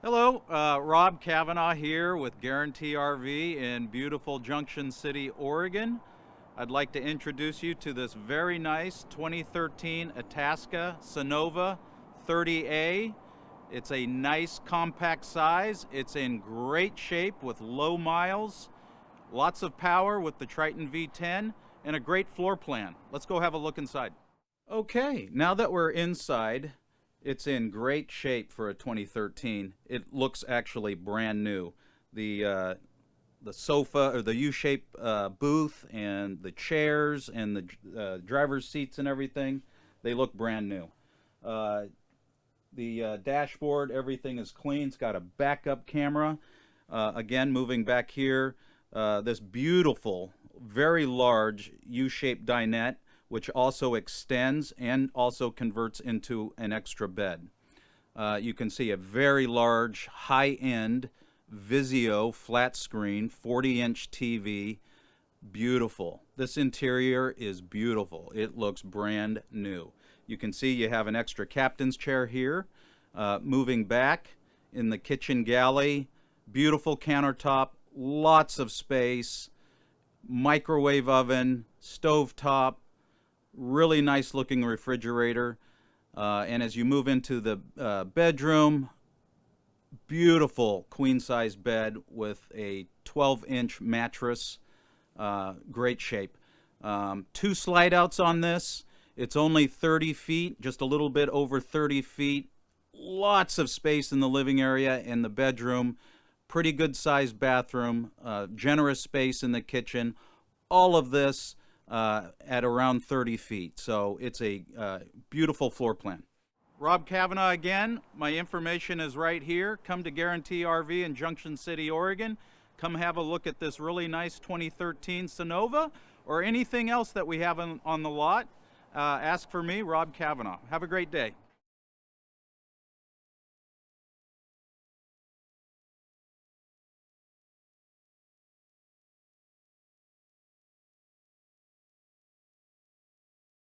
Hello, Rob Kavanaugh here with Guarantee RV in beautiful Junction City, Oregon. I'd like to introduce you to this very nice 2013 Itasca Sunova 30A. It's a nice compact size. It's in great shape with low miles, lots of power with the Triton V10, and a great floor plan. Let's go have a look inside. Okay, now that we're inside, it's in great shape for a 2013. It looks actually brand new. The sofa or the U-shaped booth and the chairs and the driver's seats and everything, they look brand new. The dashboard, everything is clean. It's got a backup camera. Again, moving back here, this beautiful, very large U-shaped dinette, which also extends and also converts into an extra bed. You can see a very large, high-end Vizio flat screen, 40-inch TV. Beautiful. This interior is beautiful. It looks brand new. You can see you have an extra captain's chair here. Moving back in the kitchen galley, beautiful countertop, lots of space, microwave oven, stovetop, really nice looking refrigerator. And as you move into the bedroom, beautiful queen size bed with a 12-inch mattress. Great shape. 2 slide outs on this. It's only 30 feet, just a little bit over 30 feet. Lots of space in the living area and the bedroom. Pretty good sized bathroom. Generous space in the kitchen. All of this at around 30 feet. So it's a beautiful floor plan. Rob Kavanaugh again. My information is right here. Come to Guarantee RV in Junction City, Oregon. Come have a look at this really nice 2013 Sunova or anything else that we have on the lot. Ask for me, Rob Kavanaugh. Have a great day.